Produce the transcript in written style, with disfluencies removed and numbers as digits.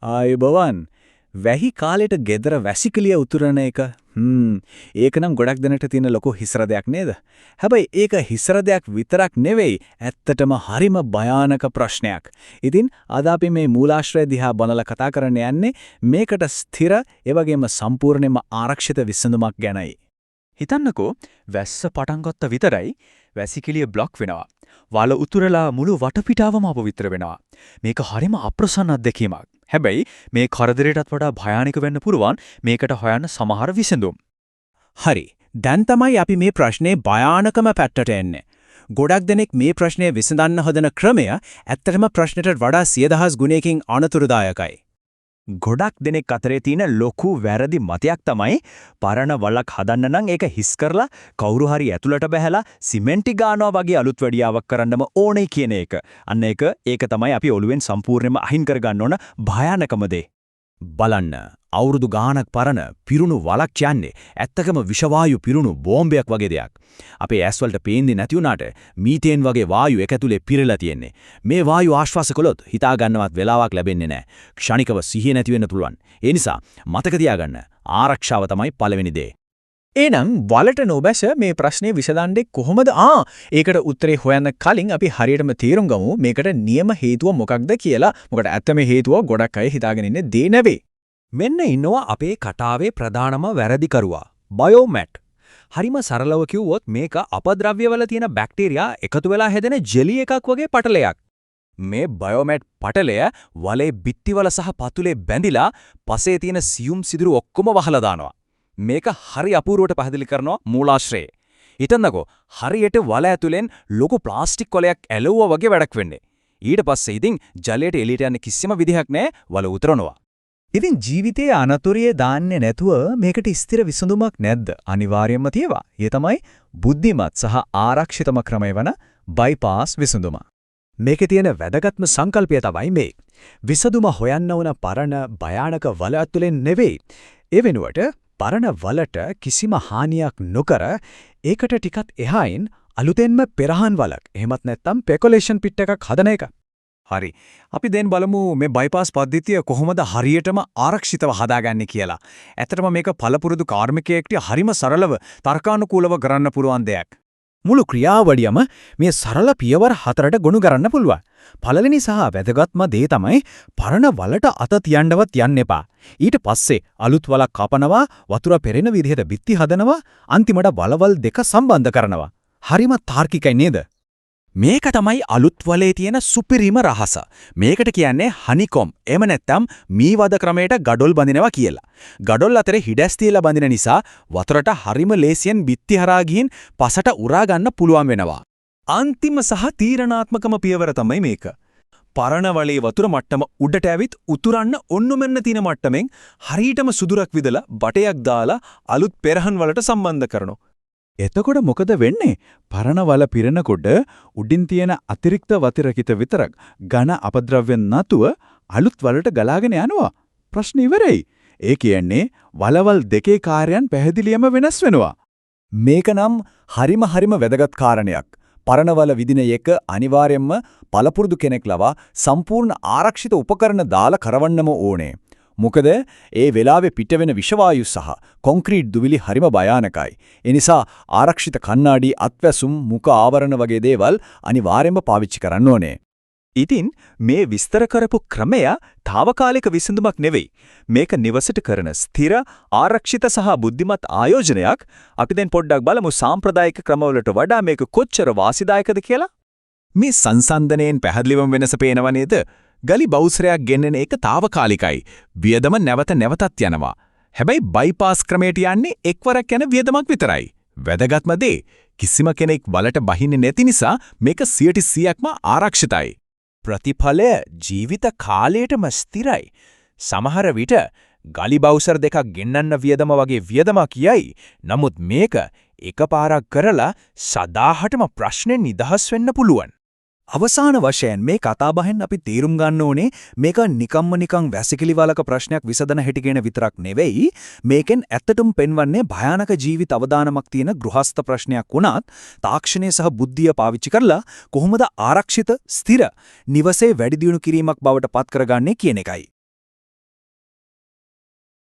ආයුබෝවන් වැහි කාලෙට ගෙදර වැසිකිළිය උතුරන එක ඒක නම් ගොඩක් දෙනට තියෙන ලොකු හිසරදයක් නේද? හැබැයි ඒක හිසරදයක් විතරක් නෙවෙයි ඇත්තටම හරිම භයානක ප්‍රශ්නයක්. ඉතින් අද අපි මේ මූලාශ්‍රය දිහා බලලා කතා කරන්න යන්නේ මේකට ස්ථිර ඒ වගේම සම්පූර්ණයෙන්ම ආරක්ෂිත විසඳුමක් ගැනයි. හිතන්නකෝ වැස්ස පටන් ගත්ත විතරයි වැසිකිළිය બ્લોක් වෙනවා. වල උතුරලා මුළු වටපිටාවම අපවිත්‍ර වෙනවා. මේක හරිම අප්‍රසන්න අත්දැකීමක්. හැබැයි මේ කරදරයටත් වඩා භයානක වෙන්න පුළුවන් මේකට හොයන්න සමහර විසඳුම්. හරි. දැන් තමයි අපි මේ ප්‍රශ්නේ භයානකම පැත්තට එන්නේ. ගොඩක් දෙනෙක් මේ ප්‍රශ්නේ විසඳන්න හදන ක්‍රමය ඇත්තටම ප්‍රශ්නෙට වඩා 100,000 ගුණයකින් අනතුරුදායකයි. ගොඩක් දෙනෙක් අතරේ තියෙන ලොකු වැරදි මතයක් තමයි පරණ වලක් හදන්න නම් ඒක හිස් කරලා කවුරු හරි ඇතුළට බහැලා සිමෙන්ටි ගානවා වගේ අලුත් වැඩියාවක් කරන්නම ඕනේ කියන එක. අන්න ඒක තමයි අපි ඔළුවෙන් සම්පූර්ණයෙන්ම අහිං කරගන්න ඕන භයානකම දේ. බලන්න අවුරුදු ගාණක් පරණ පිරුණු වලක් කියන්නේ ඇත්තකම විෂවායු පිරුණු බෝම්බයක් වගේ දෙයක්. අපේ ඇස් වලට පේන්නේ නැති වුණාට මීතේන් වගේ වායු එක ඇතුලේ පිරෙලා තියෙන්නේ. මේ වායු ආශ්වාස කළොත් හිතා ගන්නවත් වෙලාවක් ලැබෙන්නේ නැහැ. ක්ෂණිකව සිහිය නැති වෙන්න පුළුවන්. ඒ නිසා මතක තියාගන්න ආරක්ෂාව තමයි පළවෙනි දේ. එහෙනම් වලට නොබැස මේ ප්‍රශ්නේ විසඳන්නේ කොහොමද? ඒකට උත්තරේ හොයන්න කලින් අපි හරියටම තීරුම් ගමු මේකට නියම හේතුව මොකක්ද කියලා. මොකද ඇත්තම හේතුව ගොඩක් අය හිතාගෙන ඉන්නේ දේ නෙවෙයි. මෙන්න ඉන්නවා අපේ කතාවේ ප්‍රධානම වැරදිකරුවා බයෝමැට්. හරිම සරලව කිව්වොත් මේක අපද්‍රව්‍යවල තියෙන බැක්ටීරියා එකතු වෙලා හැදෙන ජෙලි එකක් වගේ පටලයක්. මේ බයෝමැට් පටලය වලේ බිත්තිවල සහ පතුලේ බැඳිලා පසේ තියෙන සියුම් සිදුරු ඔක්කොම වහලා දානවා. මේක හරි අපූර්වට පැහැදිලි කරනවා මූලාශ්‍රයේ. හිතන්නකෝ හරියට වල ඇතුලෙන් ලොකු ප්ලාස්ටික් කොලයක් ඇලවුවා වගේ වැඩක් වෙන්නේ. ඊට පස්සේ ඉතින් ජලයට එළියට යන්න කිසිම විදිහක් නැහැ වල උතරනවා. ඉතින් ජීවිතයේ අනතුරියේ දාන්නේ නැතුව මේකට ස්ථිර විසඳුමක් නැද්ද? අනිවාර්යයෙන්ම තියෙනවා. ඒ තමයි බුද්ධිමත් සහ ආරක්ෂිතම ක්‍රමය වන බයිපාස් විසඳුම. මේකේ තියෙන වැදගත්ම සංකල්පය තමයි මේ. විසඳුම හොයන්න ඕන පරණ භයානක වල ඇතුලෙන් නෙවෙයි. ඒ වෙනුවට පරණ වලට කිසිම හානියක් නොකර ඒකට ටිකක් එහායින් අලුතෙන්ම පෙරහන් වලක් එහෙමත් නැත්නම් පෙකොලේෂන් පිට් එකක් හදන එක. හරි. අපි දැන් බලමු මේ බයිපාස් පද්ධතිය කොහොමද හරියටම ආරක්ෂිතව හදාගන්නේ කියලා. ඇත්තටම මේක පළපුරුදු කාර්මිකයෙක්ට හරිම සරලව තර්කානුකූලව කරන්න පුළුවන් දෙයක්. මුළු ක්‍රියාවලියම මේ සරල පියවර 4ට ගොනු කරන්න පුළුවන්. පළවෙනි සහ වැදගත්ම දේ තමයි පරණ වලට අත තියන්නවත් යන්න එපා. ඊට පස්සේ අලුත් වලක් කපනවා, වතුර පෙරෙන විදිහට බිත්ති හදනවා, අන්තිමට වලවල් දෙක සම්බන්ධ කරනවා. හරිම තාර්කිකයි නේද? මේක තමයි අලුත් වලේ තියෙන සුපිරිම රහස. මේකට කියන්නේ හනිකොම්. එහෙම නැත්නම් මීවද ක්‍රමයට ගඩොල් බඳිනවා කියලා. ගඩොල් අතරේ හිඩැස් තියලා බඳින නිසා වතුරට හරිම ලේසියෙන් බිත්ති හරහා ගිහින් පසට උරා ගන්න පුළුවන් වෙනවා. අන්තිම සහ තීරණාත්මකම පියවර තමයි මේක. පරණ වලේ වතුර මට්ටම උඩට ඇවිත් උතුරන්න ඔන්නුමෙන්න තියෙන මට්ටමින් හරියටම සුදුරක් විදලා බටයක් දාලා අලුත් පෙරහන් වලට සම්බන්ධ කරනවා. එතකොට මොකද වෙන්නේ? පරණ වල පිරෙනකොට උඩින් තියෙන අතිරික්ත වතිරකිත විතරක් ඝන අපද්‍රව්‍ය නැතුව අලුත් වලට ගලාගෙන යනවා. ප්‍රශ්න ඉවරයි. ඒ කියන්නේ වලවල් දෙකේ කාර්යයන් පැහැදිලියම වෙනස් වෙනවා. මේක නම් හරිම වැදගත් කාරණයක්. පරණ වල විදින එක අනිවාර්යයෙන්ම පළපුරුදු කෙනෙක් ලවා සම්පූර්ණ ආරක්ෂිත උපකරණ දාලා කරවන්නම ඕනේ. මොකද ඒ වෙලාවේ පිටවෙන විෂවායු සහ කොන්ක්‍රීට් දුවිලි හරිම භයානකයි. ඒ නිසා ආරක්ෂිත කණ්ණාඩි, අත්වැසුම්, මුඛ ආවරණ වගේ දේවල් අනිවාර්යයෙන්ම පාවිච්චි කරන්න ඕනේ. ඉතින් මේ විස්තර කරපු ක්‍රමය తాවකාලික විසඳුමක් නෙවෙයි. මේක නිවසට කරන ස්ථිර, ආරක්ෂිත සහ බුද්ධිමත් ආයෝජනයක්. අපි දැන් පොඩ්ඩක් බලමු සාම්ප්‍රදායික ක්‍රමවලට වඩා මේක කොච්චර වාසිදායකද කියලා. මේ සංසන්දනයෙන් පැහැදිලිවම වෙනස පේනව නේද? ගලි බවුසරයක් ගෙන්නන එක తాවකාලිකයි. වියදම නැවතත් යනවා. හැබැයි බයිපාස් ක්‍රමයට යන්නේ එක්වරක් යන වියදමක් විතරයි. වැදගත්ම දේ කිසිම කෙනෙක් වලට බහින්නේ නැති නිසා මේක 100%ක්ම ආරක්ෂිතයි. ප්‍රතිඵලය ජීවිත කාලයටම ස්ථිරයි. සමහර විට ගලි බවුසර් දෙකක් ගෙන්නන්න වියදම වගේ වියදමක් යයි. නමුත් මේක එකපාරක් කරලා සදාහටම ප්‍රශ්නෙන් නිදහස් වෙන්න පුළුවන්. අවසාන වශයෙන් මේ කතාබහෙන් අපි තීරුම් ගන්න ඕනේ මේක නිකන් වැසිකිලි වලක ප්‍රශ්නයක් විසඳන හැටි කියන විතරක් නෙවෙයි, මේකෙන් ඇත්තටම පෙන්වන්නේ භයානක ජීවිත අවදානමක් තියෙන ගෘහස්ත ප්‍රශ්නයක් වුණත් තාක්ෂණය සහ බුද්ධිය පාවිච්චි කරලා කොහොමද ආරක්ෂිත ස්ථිර නිවසේ වැඩි දියුණු කිරීමක් බවට පත් කරගන්නේ කියන එකයි.